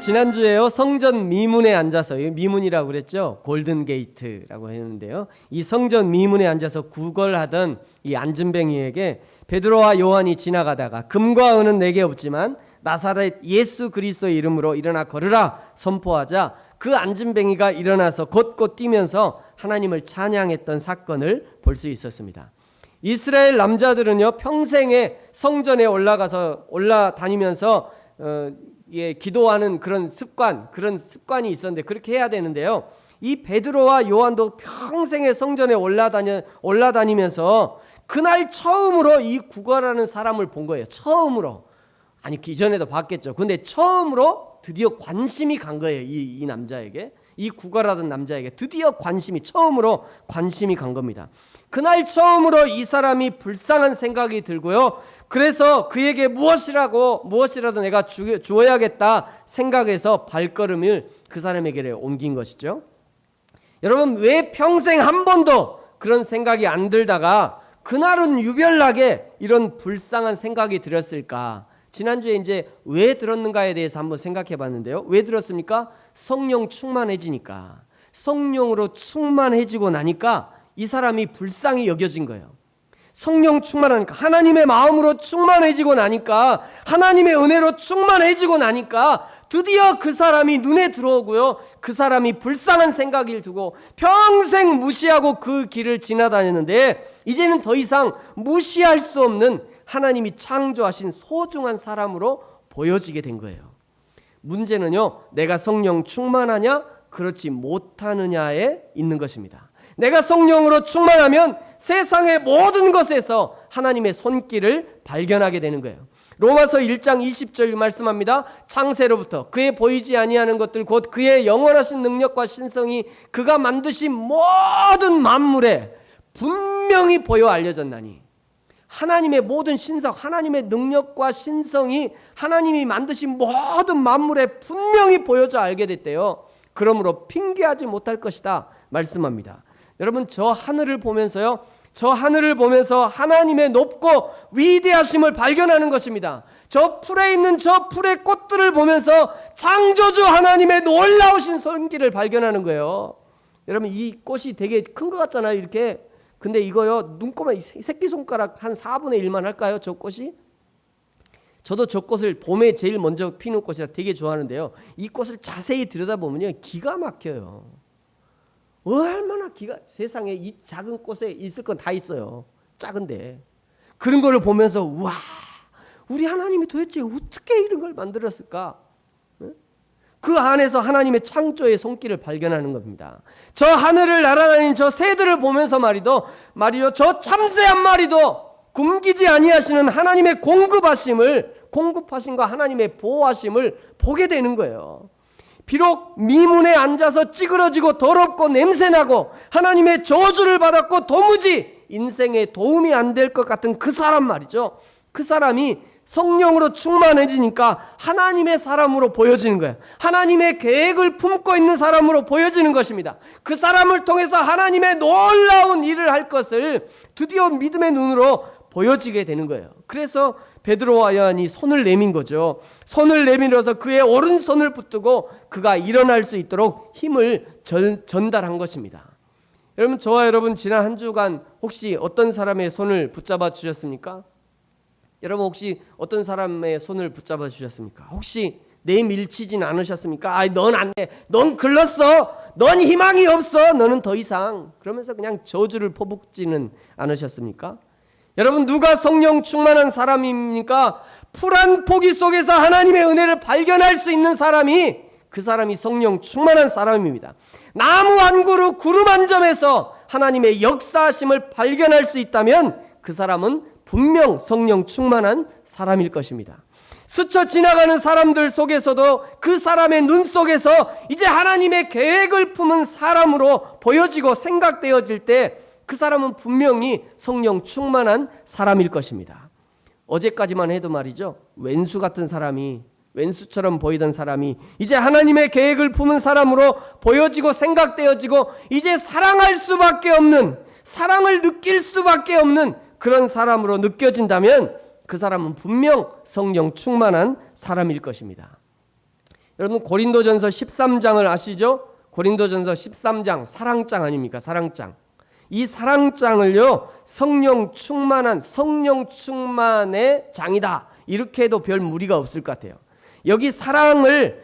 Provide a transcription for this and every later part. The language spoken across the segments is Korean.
지난주에요, 성전 미문에 앉아서, 미문이라고 그랬죠. 골든 게이트라고 했는데요, 이 성전 미문에 앉아서 구걸하던 이 안진뱅이에게 베드로와 요한이 지나가다가 금과 은은 내게 없지만 나사렛 예수 그리스도의 이름으로 일어나 걸으라 선포하자 그 안진뱅이가 일어나서 걷고 뛰면서 하나님을 찬양했던 사건을 볼 수 있었습니다. 이스라엘 남자들은요, 평생에 성전에 올라다니면서 기도하는 그런 습관이 있었는데 그렇게 해야 되는데요, 이 베드로와 요한도 평생에 성전에 올라다니면서 그날 처음으로 이 구걸하는 사람을 본 거예요. 처음으로. 아니, 그 이전에도 봤겠죠. 근데 처음으로 드디어 관심이 간 거예요. 이 남자에게, 이 구걸하던 남자에게 드디어 처음으로 관심이 간 겁니다. 그날 처음으로 이 사람이 불쌍한 생각이 들고요, 그래서 그에게 무엇이라도 내가 주어야겠다 생각해서 발걸음을 그 사람에게 옮긴 것이죠. 여러분, 왜 평생 한 번도 그런 생각이 안 들다가 그날은 유별나게 이런 불쌍한 생각이 들었을까? 지난주에 이제 왜 들었는가에 대해서 한번 생각해 봤는데요. 왜 들었습니까? 성령 충만해지니까. 성령으로 충만해지고 나니까 이 사람이 불쌍히 여겨진 거예요. 성령 충만하니까, 하나님의 마음으로 충만해지고 나니까, 하나님의 은혜로 충만해지고 나니까 드디어 그 사람이 눈에 들어오고요, 그 사람이 불쌍한 생각을 두고 평생 무시하고 그 길을 지나다녔는데 이제는 더 이상 무시할 수 없는 하나님이 창조하신 소중한 사람으로 보여지게 된 거예요. 문제는요, 내가 성령 충만하냐 그렇지 못하느냐에 있는 것입니다. 내가 성령으로 충만하면 세상의 모든 것에서 하나님의 손길을 발견하게 되는 거예요. 로마서 1장 20절 말씀합니다. 창세로부터 그의 보이지 아니하는 것들 곧 그의 영원하신 능력과 신성이 그가 만드신 모든 만물에 분명히 보여 알려졌나니. 하나님의 모든 신성, 하나님의 능력과 신성이 하나님이 만드신 모든 만물에 분명히 보여져 알게 됐대요. 그러므로 핑계하지 못할 것이다 말씀합니다. 여러분, 저 하늘을 보면서 하나님의 높고 위대하심을 발견하는 것입니다. 저 풀에 있는 저 풀의 꽃들을 보면서 창조주 하나님의 놀라우신 손길을 발견하는 거예요. 여러분, 이 꽃이 되게 큰 것 같잖아요, 이렇게. 근데 이거요, 눈꼬마 새끼손가락 한 4분의 1만 할까요, 저 꽃이? 저도 저 꽃을 봄에 제일 먼저 피는 꽃이라 되게 좋아하는데요, 이 꽃을 자세히 들여다보면요, 기가 막혀요. 얼마나 세상에 이 작은 꽃에 있을 건 다 있어요. 작은데. 그런 거를 보면서 와, 우리 하나님이 도대체 어떻게 이런 걸 만들었을까? 그 안에서 하나님의 창조의 손길을 발견하는 겁니다. 저 하늘을 날아다니는 저 새들을 보면서 말이죠, 저 참새 한 마리도 굶기지 아니하시는 하나님의 공급하심과 하나님의 보호하심을 보게 되는 거예요. 비록 미문에 앉아서 찌그러지고 더럽고 냄새나고 하나님의 저주를 받았고 도무지 인생에 도움이 안 될 것 같은 그 사람 말이죠. 그 사람이 성령으로 충만해지니까 하나님의 사람으로 보여지는 거예요. 하나님의 계획을 품고 있는 사람으로 보여지는 것입니다. 그 사람을 통해서 하나님의 놀라운 일을 할 것을 드디어 믿음의 눈으로 보여지게 되는 거예요. 그래서 베드로와 요한이 손을 내민 거죠. 손을 내밀어서 그의 오른손을 붙들고 그가 일어날 수 있도록 힘을 전달한 것입니다. 여러분, 저와 여러분 지난 한 주간 혹시 어떤 사람의 손을 붙잡아 주셨습니까? 여러분, 혹시 어떤 사람의 손을 붙잡아 주셨습니까? 혹시 내밀치진 않으셨습니까? 아이, 넌 안 돼. 넌 글렀어. 넌 희망이 없어. 너는 더 이상. 그러면서 그냥 저주를 퍼붓지는 않으셨습니까? 여러분, 누가 성령 충만한 사람입니까? 풀한 포기 속에서 하나님의 은혜를 발견할 수 있는 사람이, 그 사람이 성령 충만한 사람입니다. 나무 한 그루, 구름 한 점에서 하나님의 역사하심을 발견할 수 있다면 그 사람은 분명 성령 충만한 사람일 것입니다. 스쳐 지나가는 사람들 속에서도 그 사람의 눈 속에서 이제 하나님의 계획을 품은 사람으로 보여지고 생각되어질 때 그 사람은 분명히 성령 충만한 사람일 것입니다. 어제까지만 해도 말이죠, 왼수 같은 사람이, 왼수처럼 보이던 사람이 이제 하나님의 계획을 품은 사람으로 보여지고 생각되어지고 이제 사랑할 수밖에 없는, 사랑을 느낄 수밖에 없는 그런 사람으로 느껴진다면 그 사람은 분명 성령 충만한 사람일 것입니다. 여러분 고린도전서 13장을 아시죠? 고린도전서 13장 사랑장 아닙니까? 사랑장. 이 사랑장을요 성령 충만의 장이다 이렇게 해도 별 무리가 없을 것 같아요. 여기 사랑은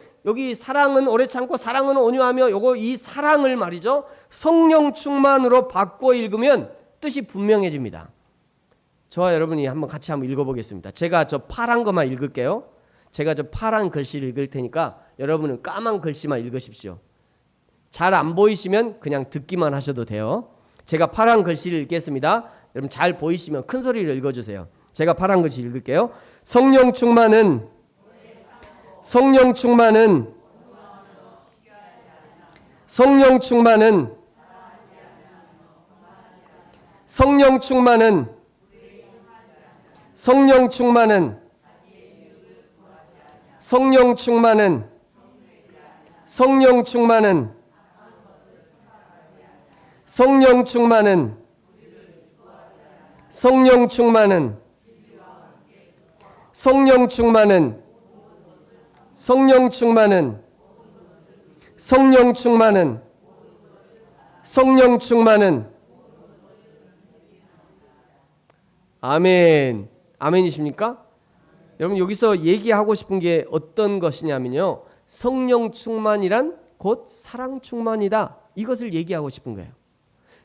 오래 참고 사랑은 온유하며 이 사랑을 말이죠 성령 충만으로 바꿔 읽으면 뜻이 분명해집니다. 저와 여러분이 같이 한번 읽어보겠습니다. 제가 저 파란 것만 읽을게요. 제가 저 파란 글씨를 읽을 테니까 여러분은 까만 글씨만 읽으십시오. 잘 안 보이시면 그냥 듣기만 하셔도 돼요. 제가 파란 글씨를 읽겠습니다. 여러분 잘 보이시면 큰 소리로 읽어주세요. 제가 파란 글씨 읽을게요. 성령 충만은 아멘. 아멘이십니까? 여러분 여기서 얘기하고 싶은 게 어떤 것이냐면요. 성령 충만이란 곧 사랑 충만이다. 이것을 얘기하고 싶은 거예요.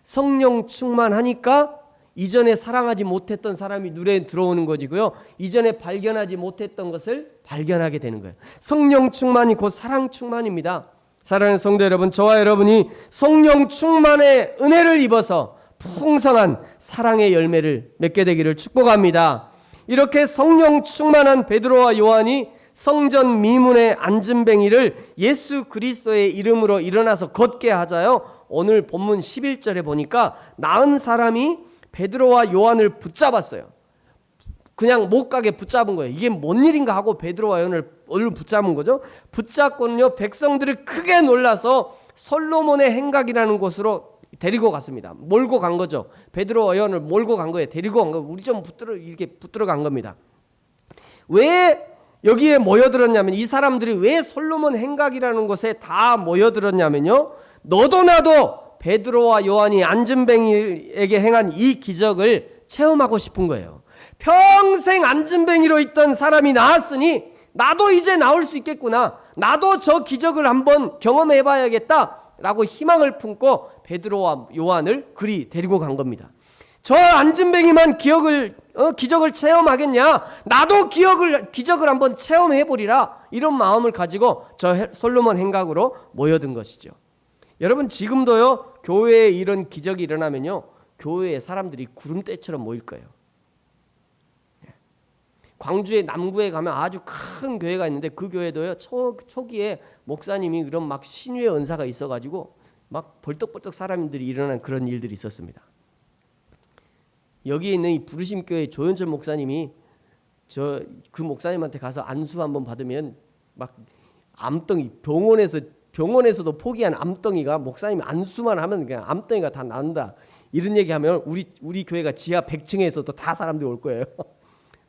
성령 충만하니까 이전에 사랑하지 못했던 사람이 눈에 들어오는 것이고요. 이전에 발견하지 못했던 것을 발견하게 되는 거예요. 성령 충만이 곧 사랑 충만입니다. 사랑하는 성도 여러분, 저와 여러분이 성령 충만의 은혜를 입어서 풍성한 사랑의 열매를 맺게 되기를 축복합니다. 이렇게 성령 충만한 베드로와 요한이 성전 미문의 안진뱅이를 예수 그리스도의 이름으로 일어나서 걷게 하자요. 오늘 본문 11절에 보니까 나은 사람이 베드로와 요한을 붙잡았어요. 그냥 못 가게 붙잡은 거예요. 이게 뭔 일인가 하고 베드로와 요한을 얼른 붙잡은 거죠. 붙잡고는요 백성들이 크게 놀라서 솔로몬의 행각이라는 곳으로 데리고 갔습니다. 몰고 간 거죠. 베드로와 요한을 몰고 간 거예요. 데리고 간 거예요. 우리 좀 이렇게 붙들어 간 겁니다. 왜 여기에 모여들었냐면 이 사람들이 왜 솔로몬 행각이라는 곳에 다 모여들었냐면요. 너도 나도 베드로와 요한이 안진뱅이에게 행한 이 기적을 체험하고 싶은 거예요. 평생 안진뱅이로 있던 사람이 나았으니 나도 이제 나올 수 있겠구나. 나도 저 기적을 한번 경험해 봐야겠다 라고 희망을 품고 베드로와 요한을 그리 데리고 간 겁니다. 저 안진뱅이만 기적을 체험하겠냐? 나도 기적을 한번 체험해 보리라. 이런 마음을 가지고 저 솔로몬 행각으로 모여든 것이죠. 여러분 지금도요 교회에 이런 기적이 일어나면요 교회에 사람들이 구름대처럼 모일 거예요. 광주의 남구에 가면 아주 큰 교회가 있는데 그 교회도요 초기에 목사님이 그런 막 신유의 은사가 있어가지고 막 벌떡벌떡 사람들이 일어난 그런 일들이 있었습니다. 여기에 있는 이 부르심교회 조현철 목사님이 그 목사님한테 가서 안수 한번 받으면 막 암덩이 병원에서도 포기한 암덩이가 목사님이 안수만 하면 그냥 암덩이가 다 난다. 이런 얘기하면 우리 교회가 지하 100층에서도 다 사람들이 올 거예요.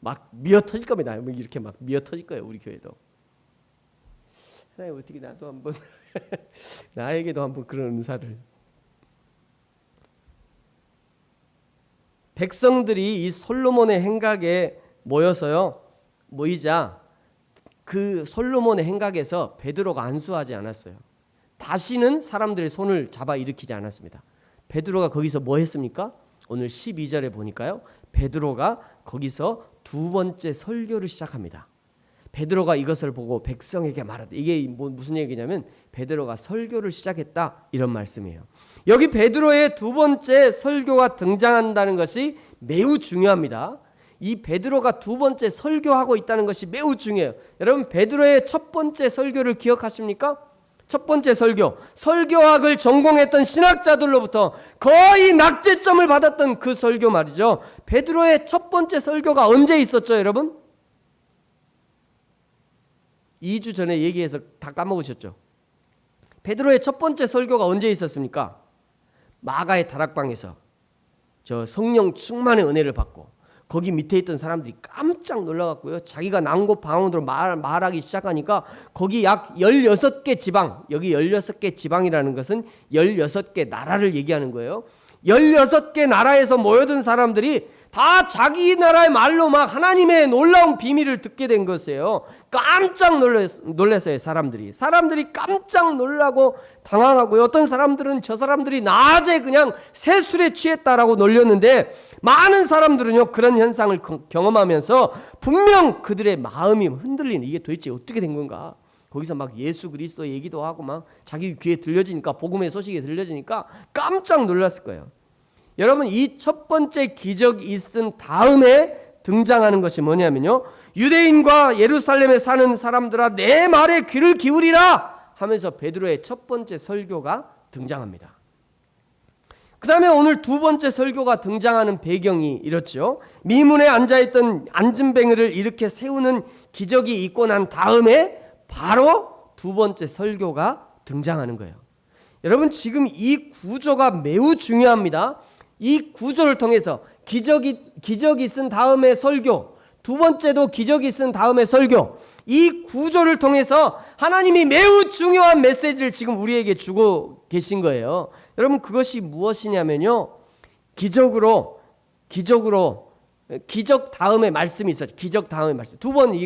막 미어 터질 겁니다. 이렇게 막 미어 터질 거예요. 우리 교회도. 하나님 어떻게 나도 한번 나에게도 한번 그런 은사를. 백성들이 이 솔로몬의 행각에 모이자 그 솔로몬의 행각에서 베드로가 안수하지 않았어요. 다시는 사람들의 손을 잡아 일으키지 않았습니다. 베드로가 거기서 뭐 했습니까? 오늘 12절에 보니까요. 베드로가 거기서 두 번째 설교를 시작합니다. 베드로가 이것을 보고 백성에게 말하다. 이게 무슨 얘기냐면 베드로가 설교를 시작했다 이런 말씀이에요. 여기 베드로의 두 번째 설교가 등장한다는 것이 매우 중요합니다. 이 베드로가 두 번째 설교하고 있다는 것이 매우 중요해요. 여러분 베드로의 첫 번째 설교를 기억하십니까? 첫 번째 설교학을 전공했던 신학자들로부터 거의 낙제점을 받았던 그 설교 말이죠. 베드로의 첫 번째 설교가 언제 있었죠, 여러분? 2주 전에 얘기해서 다 까먹으셨죠? 베드로의 첫 번째 설교가 언제 있었습니까? 마가의 다락방에서 저 성령 충만의 은혜를 받고 거기 밑에 있던 사람들이 깜짝 놀라갖고요. 자기가 난곳 방언으로 말하기 시작하니까 거기 약 16개 지방, 여기 16개 지방이라는 것은 16개 나라를 얘기하는 거예요. 16개 나라에서 모여든 사람들이 다 자기 나라의 말로 막 하나님의 놀라운 비밀을 듣게 된 것이에요. 깜짝 놀랐어요. 사람들이 깜짝 놀라고 당황하고요. 어떤 사람들은 저 사람들이 낮에 그냥 새술에 취했다라고 놀렸는데, 많은 사람들은요 그런 현상을 경험하면서 분명 그들의 마음이 흔들리는, 이게 도대체 어떻게 된 건가. 거기서 막 예수 그리스도 얘기도 하고 막 자기 귀에 들려지니까, 복음의 소식이 들려지니까 깜짝 놀랐을 거예요. 여러분, 이 첫 번째 기적이 있은 다음에 등장하는 것이 뭐냐면요, 유대인과 예루살렘에 사는 사람들아 내 말에 귀를 기울이라 하면서 베드로의 첫 번째 설교가 등장합니다. 그 다음에 오늘 두 번째 설교가 등장하는 배경이 이렇죠. 미문에 앉아있던 안진뱅이를 이렇게 세우는 기적이 있고 난 다음에 바로 두 번째 설교가 등장하는 거예요. 여러분, 지금 이 구조가 매우 중요합니다. 이 구조를 통해서 기적이 있은 다음에 설교, 두 번째도 기적이 있은 다음에 설교, 이 구조를 통해서 하나님이 매우 중요한 메시지를 지금 우리에게 주고 계신 거예요. 여러분, 그것이 무엇이냐면요, 기적 다음에 말씀이 있어요. 기적 다음에 말씀. 두 번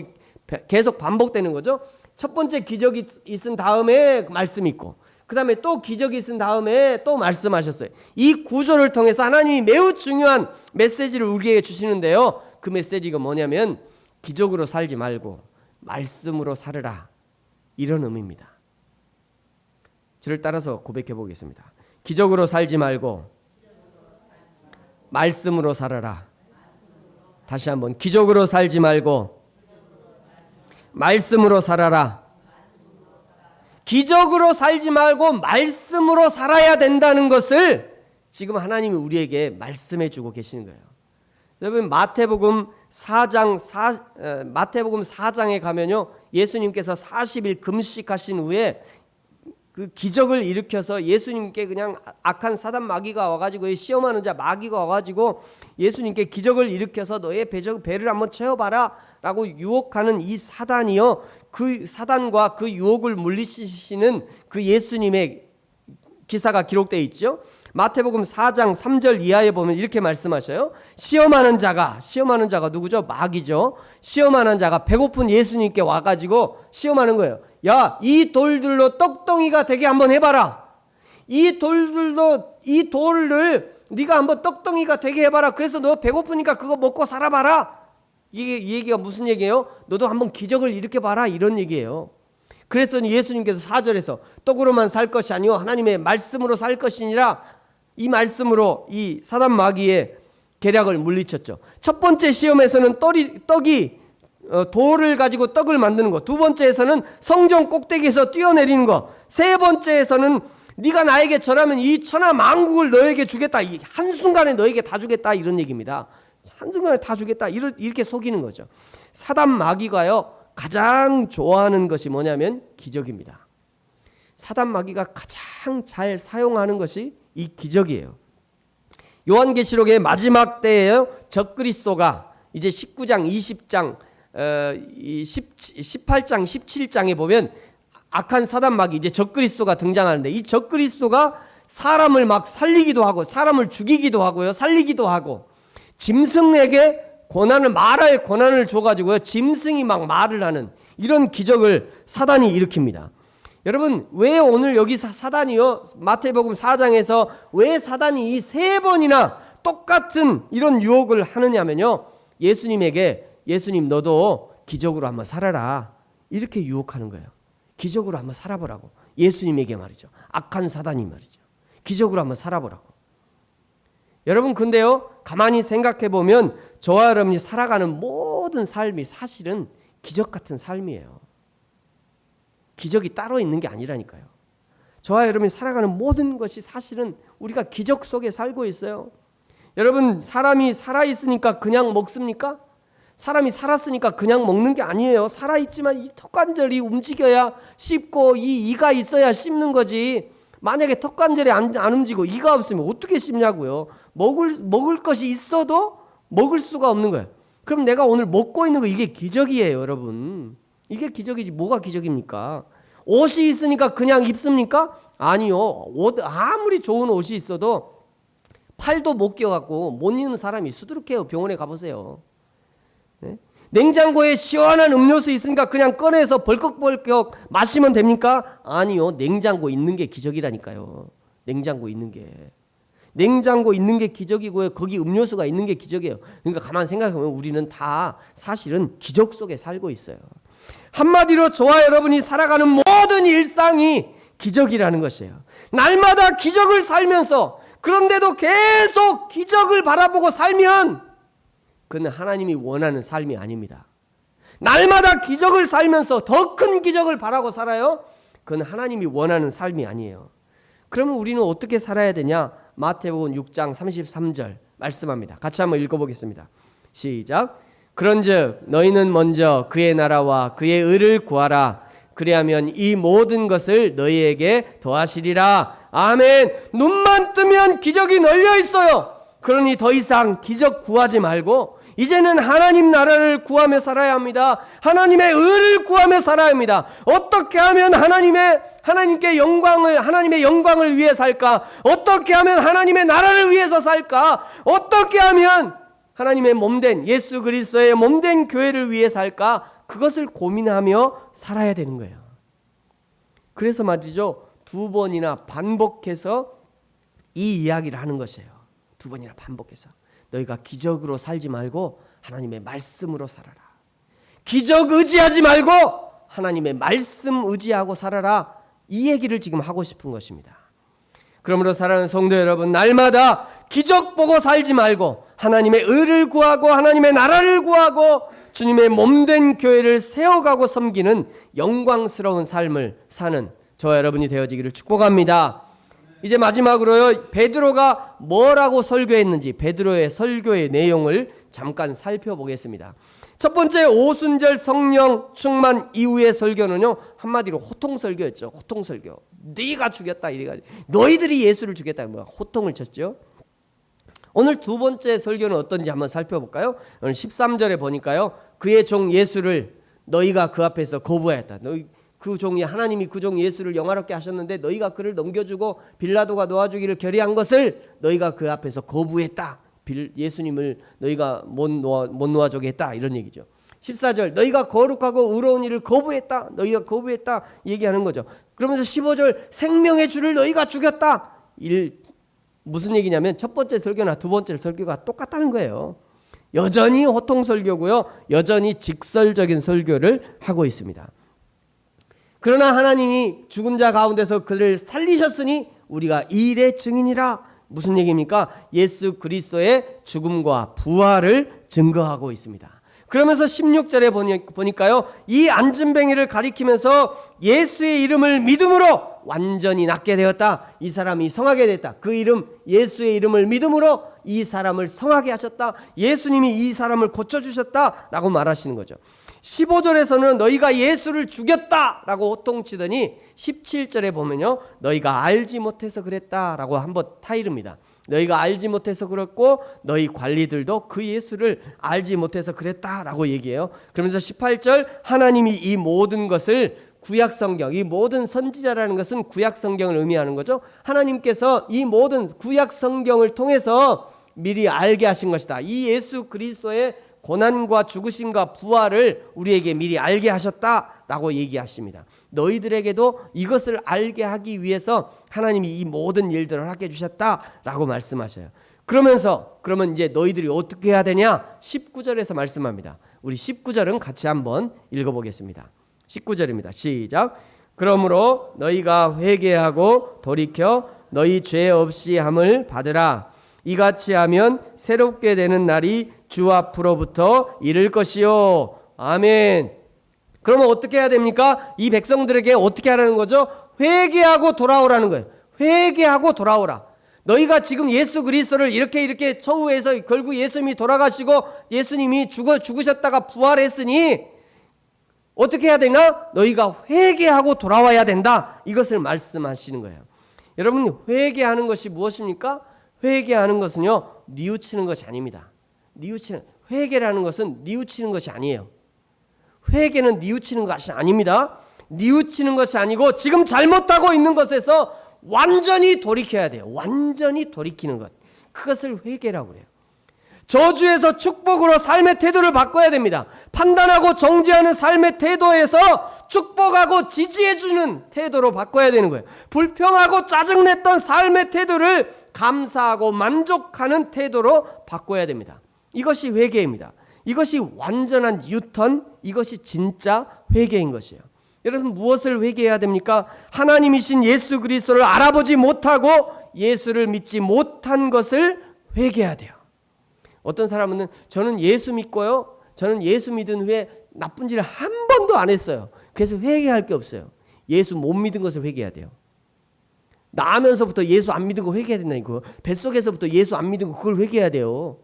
계속 반복되는 거죠. 첫 번째 기적이 있은 다음에 말씀이 있고, 그 다음에 또 기적이 있은 다음에 또 말씀하셨어요. 이 구조를 통해서 하나님이 매우 중요한 메시지를 우리에게 주시는데요, 그 메시지가 뭐냐면 기적으로 살지 말고 말씀으로 살으라, 이런 의미입니다. 저를 따라서 고백해 보겠습니다. 기적으로 살지 말고 말씀으로 살아라. 다시 한번, 기적으로 살지 말고 말씀으로 살아라. 기적으로 살지 말고 말씀으로 살아야 된다는 것을 지금 하나님이 우리에게 말씀해 주고 계시는 거예요. 여러분, 마태복음 4장에 가면요, 예수님께서 40일 금식하신 후에 그 기적을 일으켜서 예수님께 그냥 악한 사단 마귀가 와가지고, 시험하는 자 마귀가 와가지고 예수님께 기적을 일으켜서 너의 배를 한번 채워봐라 라고 유혹하는 이 사단이요, 그 사단과 그 유혹을 물리치시는 그 예수님의 기사가 기록되어 있죠. 마태복음 4장 3절 이하에 보면 이렇게 말씀하셔요. 시험하는 자가 누구죠? 마귀죠. 시험하는 자가 배고픈 예수님께 와가지고 시험하는 거예요. 야, 이 돌들로 떡덩이가 되게 한번 해봐라. 이 돌을 네가 한번 떡덩이가 되게 해봐라. 그래서 너 배고프니까 그거 먹고 살아봐라. 이 얘기가 무슨 얘기예요? 너도 한번 기적을 일으켜봐라, 이런 얘기예요. 그랬더니 예수님께서 4절에서 떡으로만 살 것이 아니요 하나님의 말씀으로 살 것이니라, 이 말씀으로 이 사단 마귀의 계략을 물리쳤죠. 첫 번째 시험에서는 돌을 가지고 떡을 만드는 것, 두 번째에서는 성전 꼭대기에서 뛰어내리는 것, 세 번째에서는 네가 나에게 절하면 이 천하 만국을 너에게 주겠다, 한순간에 너에게 다 주겠다, 이런 얘기입니다. 한순간에 다 주겠다, 이렇게 속이는 거죠. 사단 마귀가요 가장 좋아하는 것이 뭐냐면 기적입니다. 사단 마귀가 가장 잘 사용하는 것이 이 기적이에요. 요한계시록의 마지막 때에요, 적그리스도가 이제 19장, 20장, 18장, 17장에 보면 악한 사단 마귀, 이제 적그리스도가 등장하는데, 이 적그리스도가 사람을 막 살리기도 하고 사람을 죽이기도 하고요, 살리기도 하고, 짐승에게 말할 권한을 줘가지고요, 짐승이 막 말을 하는 이런 기적을 사단이 일으킵니다. 여러분, 왜 오늘 여기 사단이요, 마태복음 4장에서 왜 사단이 이 3번이나 똑같은 이런 유혹을 하느냐면요, 예수님 너도 기적으로 한번 살아라, 이렇게 유혹하는 거예요. 기적으로 한번 살아보라고. 예수님에게 말이죠. 악한 사단이 말이죠. 기적으로 한번 살아보라고. 여러분, 근데요, 가만히 생각해 보면 저와 여러분이 살아가는 모든 삶이 사실은 기적 같은 삶이에요. 기적이 따로 있는 게 아니라니까요. 저와 여러분이 살아가는 모든 것이 사실은 우리가 기적 속에 살고 있어요. 여러분, 사람이 살아있으니까 그냥 먹습니까? 사람이 살았으니까 그냥 먹는 게 아니에요. 살아있지만 이 턱관절이 움직여야 씹고 이 이가 있어야 씹는 거지. 만약에 턱관절이 안 움직이고 이가 없으면 어떻게 씹냐고요. 먹을 것이 있어도 먹을 수가 없는 거예요. 그럼 내가 오늘 먹고 있는 거 이게 기적이에요, 여러분. 이게 기적이지 뭐가 기적입니까? 옷이 있으니까 그냥 입습니까? 아니요. 옷 아무리 좋은 옷이 있어도 팔도 못 껴갖고 못 입는 사람이 수두룩해요. 병원에 가보세요. 네? 냉장고에 시원한 음료수 있으니까 그냥 꺼내서 벌컥벌컥 마시면 됩니까? 아니요. 냉장고 있는 게 기적이라니까요. 냉장고 있는 게 기적이고요. 거기 음료수가 있는 게 기적이에요. 그러니까 가만 생각해보면 우리는 다 사실은 기적 속에 살고 있어요. 한마디로 저와 여러분이 살아가는 모든 일상이 기적이라는 것이에요. 날마다 기적을 살면서 그런데도 계속 기적을 바라보고 살면 그는 하나님이 원하는 삶이 아닙니다. 날마다 기적을 살면서 더 큰 기적을 바라고 살아요? 그건 하나님이 원하는 삶이 아니에요. 그러면 우리는 어떻게 살아야 되냐? 마태복음 6장 33절 말씀합니다. 같이 한번 읽어보겠습니다. 시작. 그런즉 너희는 먼저 그의 나라와 그의 의를 구하라. 그리하면 이 모든 것을 너희에게 더하시리라. 아멘. 눈만 뜨면 기적이 널려 있어요. 그러니 더 이상 기적 구하지 말고 이제는 하나님 나라를 구하며 살아야 합니다. 하나님의 의를 구하며 살아야 합니다. 어떻게 하면 하나님의 영광을 위해 살까? 어떻게 하면 하나님의 나라를 위해서 살까? 어떻게 하면 하나님의 몸된 예수 그리스도의 몸된 교회를 위해 살까? 그것을 고민하며 살아야 되는 거예요. 그래서 말이죠. 2번이나 반복해서 이 이야기를 하는 것이에요. 2번이나 반복해서. 너희가 기적으로 살지 말고 하나님의 말씀으로 살아라. 기적 의지하지 말고 하나님의 말씀 의지하고 살아라. 이 얘기를 지금 하고 싶은 것입니다. 그러므로 사랑하는 성도 여러분, 날마다 기적 보고 살지 말고 하나님의 의를 구하고 하나님의 나라를 구하고 주님의 몸된 교회를 세워가고 섬기는 영광스러운 삶을 사는 저와 여러분이 되어지기를 축복합니다. 이제 마지막으로요, 베드로가 뭐라고 설교했는지 베드로의 설교의 내용을 잠깐 살펴보겠습니다. 첫 번째, 오순절 성령 충만 이후의 설교는요, 한마디로 호통설교였죠. 호통설교. 네가 죽였다 이래가지고 너희들이 예수를 죽였다, 호통을 쳤죠. 오늘 두 번째 설교는 어떤지 한번 살펴볼까요? 오늘 13절에 보니까요, 그의 종 예수를 너희가 그 앞에서 거부하였다. 너희 그 종이 하나님이 그 종 예수를 영화롭게 하셨는데 너희가 그를 넘겨주고 빌라도가 놓아주기를 결의한 것을 너희가 그 앞에서 거부했다. 예수님을 너희가 못 놓아주게 했다, 이런 얘기죠. 14절, 너희가 거룩하고 의로운 일을 거부했다. 너희가 거부했다 얘기하는 거죠. 그러면서 15절, 생명의 주를 너희가 죽였다. 무슨 얘기냐면 첫 번째 설교나 두 번째 설교가 똑같다는 거예요. 여전히 호통설교고요, 여전히 직설적인 설교를 하고 있습니다. 그러나 하나님이 죽은 자 가운데서 그를 살리셨으니 우리가 이 일의 증인이라. 무슨 얘기입니까? 예수 그리스도의 죽음과 부활을 증거하고 있습니다. 그러면서 16절에 보니까요, 이 안진뱅이를 가리키면서 예수의 이름을 믿음으로 완전히 낫게 되었다. 이 사람이 성하게 됐다. 그 이름, 예수의 이름을 믿음으로 이 사람을 성하게 하셨다. 예수님이 이 사람을 고쳐주셨다 라고 말하시는 거죠. 15절에서는 너희가 예수를 죽였다라고 호통치더니 17절에 보면요, 너희가 알지 못해서 그랬다라고 한번 타이릅니다. 너희가 알지 못해서 그랬고 너희 관리들도 그 예수를 알지 못해서 그랬다라고 얘기해요. 그러면서 18절, 하나님이 이 모든 것을 구약성경, 이 모든 선지자라는 것은 구약성경을 의미하는 거죠. 하나님께서 이 모든 구약성경을 통해서 미리 알게 하신 것이다. 이 예수 그리스도의 고난과 죽으심과 부활을 우리에게 미리 알게 하셨다라고 얘기하십니다. 너희들에게도 이것을 알게 하기 위해서 하나님이 이 모든 일들을 하게 해주셨다라고 말씀하셔요. 그러면 이제 너희들이 어떻게 해야 되냐? 19절에서 말씀합니다. 우리 19절은 같이 한번 읽어보겠습니다. 19절입니다. 시작. 그러므로 너희가 회개하고 돌이켜 너희 죄 없이 함을 받으라. 이같이 하면 새롭게 되는 날이 주 앞으로부터 이를 것이요. 아멘. 그러면 어떻게 해야 됩니까? 이 백성들에게 어떻게 하라는 거죠? 회개하고 돌아오라는 거예요. 회개하고 돌아오라. 너희가 지금 예수 그리스도를 이렇게 처우해서 결국 예수님이 돌아가시고 예수님이 죽으셨다가 부활했으니 어떻게 해야 되나? 너희가 회개하고 돌아와야 된다. 이것을 말씀하시는 거예요. 여러분, 회개하는 것이 무엇입니까? 회개하는 것은요, 뉘우치는 것이 아닙니다. 회개라는 것은 뉘우치는 것이 아니에요. 회개는 뉘우치는 것이 아닙니다. 뉘우치는 것이 아니고 지금 잘못하고 있는 것에서 완전히 돌이켜야 돼요. 완전히 돌이키는 것. 그것을 회개라고 그래요. 저주에서 축복으로 삶의 태도를 바꿔야 됩니다. 판단하고 정죄하는 삶의 태도에서 축복하고 지지해주는 태도로 바꿔야 되는 거예요. 불평하고 짜증냈던 삶의 태도를 감사하고 만족하는 태도로 바꿔야 됩니다. 이것이 회개입니다. 이것이 완전한 유턴, 이것이 진짜 회개인 것이에요. 여러분, 무엇을 회개해야 됩니까? 하나님이신 예수 그리스도를 알아보지 못하고 예수를 믿지 못한 것을 회개해야 돼요. 어떤 사람은 저는 예수 믿고요, 저는 예수 믿은 후에 나쁜 짓을 한 번도 안 했어요. 그래서 회개할 게 없어요. 예수 못 믿은 것을 회개해야 돼요. 나면서부터 예수 안 믿은 거 회개해야 된다니까요. 뱃속에서부터 예수 안 믿은 거 그걸 회개해야 돼요.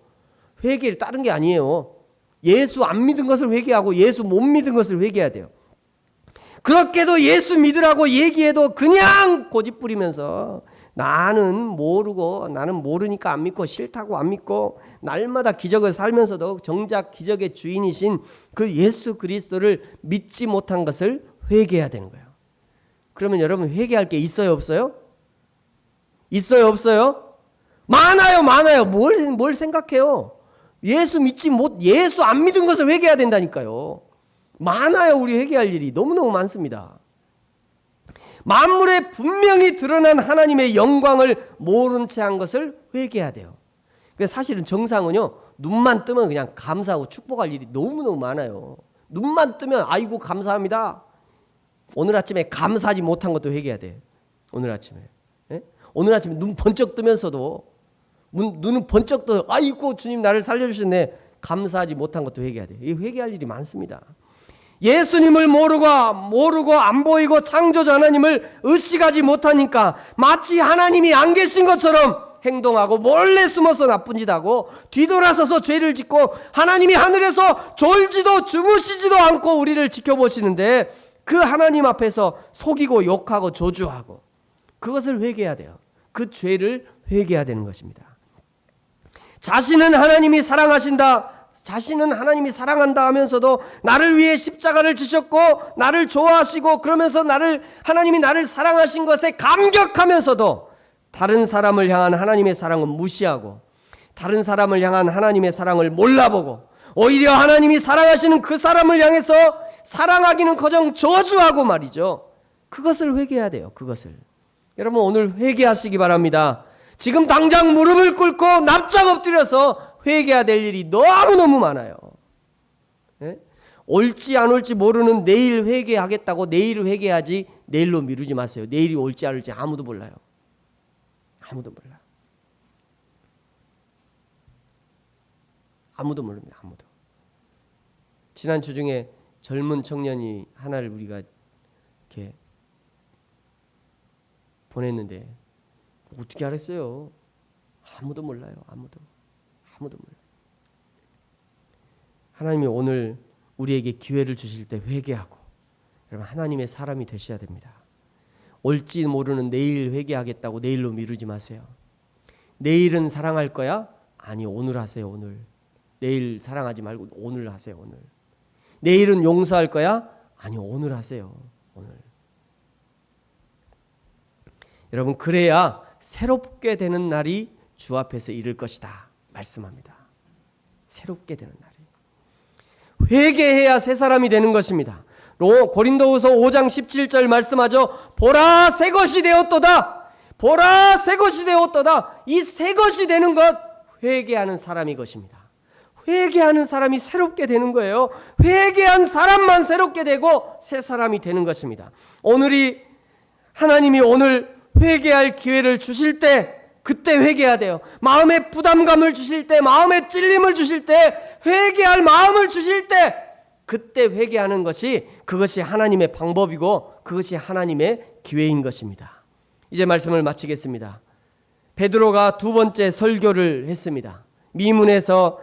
회개를 다른 게 아니에요. 예수 안 믿은 것을 회개하고 예수 못 믿은 것을 회개해야 돼요. 그렇게도 예수 믿으라고 얘기해도 그냥 고집 부리면서 나는 모르고, 나는 모르니까 안 믿고, 싫다고 안 믿고, 날마다 기적을 살면서도 정작 기적의 주인이신 그 예수 그리스도를 믿지 못한 것을 회개해야 되는 거예요. 그러면 여러분, 회개할 게 있어요, 없어요? 있어요, 없어요? 많아요, 많아요. 뭘 생각해요? 예수 안 믿은 것을 회개해야 된다니까요. 많아요, 우리 회개할 일이. 너무너무 많습니다. 만물에 분명히 드러난 하나님의 영광을 모른 채 한 것을 회개해야 돼요. 사실은 정상은요, 눈만 뜨면 그냥 감사하고 축복할 일이 너무너무 많아요. 눈만 뜨면 아이고 감사합니다. 오늘 아침에 감사하지 못한 것도 회개해야 돼. 오늘 아침에. 예? 오늘 아침에 눈 번쩍 뜨면서도 눈은 번쩍 떠 아이고 주님 나를 살려주셨네. 감사하지 못한 것도 회개해야 돼. 이 회개할 일이 많습니다. 예수님을 모르고 안 보이고 창조주 하나님을 의식하지 못하니까 마치 하나님이 안 계신 것처럼 행동하고 몰래 숨어서 나쁜 짓 하고 뒤돌아서서 죄를 짓고 하나님이 하늘에서 졸지도 주무시지도 않고 우리를 지켜보시는데 그 하나님 앞에서 속이고 욕하고 저주하고 그것을 회개해야 돼요. 그 죄를 회개해야 되는 것입니다. 자신은 하나님이 사랑하신다, 자신은 하나님이 사랑한다 하면서도 나를 위해 십자가를 지셨고 나를 좋아하시고 그러면서 하나님이 나를 사랑하신 것에 감격하면서도 다른 사람을 향한 하나님의 사랑은 무시하고 다른 사람을 향한 하나님의 사랑을 몰라보고 오히려 하나님이 사랑하시는 그 사람을 향해서 사랑하기는커녕 저주하고 말이죠. 그것을 회개해야 돼요. 그것을. 여러분, 오늘 회개하시기 바랍니다. 지금 당장 무릎을 꿇고 납작 엎드려서 회개해야 될 일이 너무너무 많아요. 예? 올지 안 올지 모르는 내일 회개하겠다고 내일 회개하지 내일로 미루지 마세요. 내일이 올지 안 올지 아무도 몰라요. 아무도 몰라요. 아무도 모릅니다. 아무도. 지난 주 중에 젊은 청년이 하나를 우리가 이렇게 보냈는데 어떻게 알았어요? 아무도 몰라요. 아무도 몰라요. 하나님이 오늘 우리에게 기회를 주실 때 회개하고 여러분 하나님의 사람이 되셔야 됩니다. 올지 모르는 내일 회개하겠다고 내일로 미루지 마세요. 내일은 사랑할 거야? 아니, 오늘 하세요. 오늘. 내일 사랑하지 말고 오늘 하세요. 오늘. 내일은 용서할 거야? 아니, 오늘 하세요. 오늘. 여러분, 그래야 새롭게 되는 날이 주 앞에서 이를 것이다 말씀합니다. 새롭게 되는 날이. 회개해야 새 사람이 되는 것입니다. 고린도후서 5장 17절 말씀하죠. 보라 새 것이 되었도다. 보라 새 것이 되었도다. 이 새 것이 되는 것 회개하는 사람이 것입니다. 회개하는 사람이 새롭게 되는 거예요. 회개한 사람만 새롭게 되고 새 사람이 되는 것입니다. 하나님이 오늘 회개할 기회를 주실 때 그때 회개해야 돼요. 마음의 부담감을 주실 때, 마음의 찔림을 주실 때, 회개할 마음을 주실 때 그때 회개하는 그것이 하나님의 방법이고 그것이 하나님의 기회인 것입니다. 이제 말씀을 마치겠습니다. 베드로가 두 번째 설교를 했습니다. 미문에서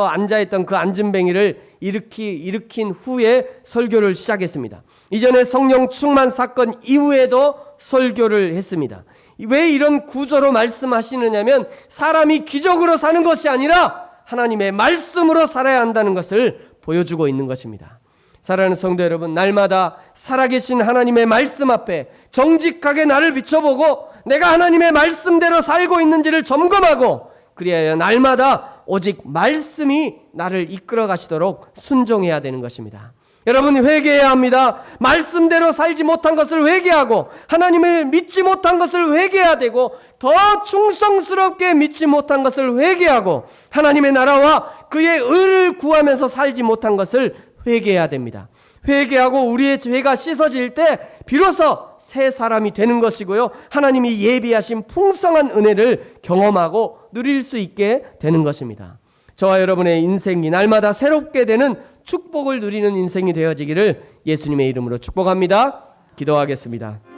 앉아있던 그 앉은뱅이를 일으킨 후에 설교를 시작했습니다. 이전에 성령 충만 사건 이후에도 설교를 했습니다. 왜 이런 구조로 말씀하시느냐면 사람이 기적으로 사는 것이 아니라 하나님의 말씀으로 살아야 한다는 것을 보여주고 있는 것입니다. 사랑하는 성도 여러분, 날마다 살아계신 하나님의 말씀 앞에 정직하게 나를 비춰보고 내가 하나님의 말씀대로 살고 있는지를 점검하고 그리하여 날마다 오직 말씀이 나를 이끌어 가시도록 순종해야 되는 것입니다. 여러분, 회개해야 합니다. 말씀대로 살지 못한 것을 회개하고 하나님을 믿지 못한 것을 회개해야 되고 더 충성스럽게 믿지 못한 것을 회개하고 하나님의 나라와 그의 의를 구하면서 살지 못한 것을 회개해야 됩니다. 회개하고 우리의 죄가 씻어질 때 비로소 새 사람이 되는 것이고요, 하나님이 예비하신 풍성한 은혜를 경험하고 누릴 수 있게 되는 것입니다. 저와 여러분의 인생이 날마다 새롭게 되는 축복을 누리는 인생이 되어지기를 예수님의 이름으로 축복합니다. 기도하겠습니다.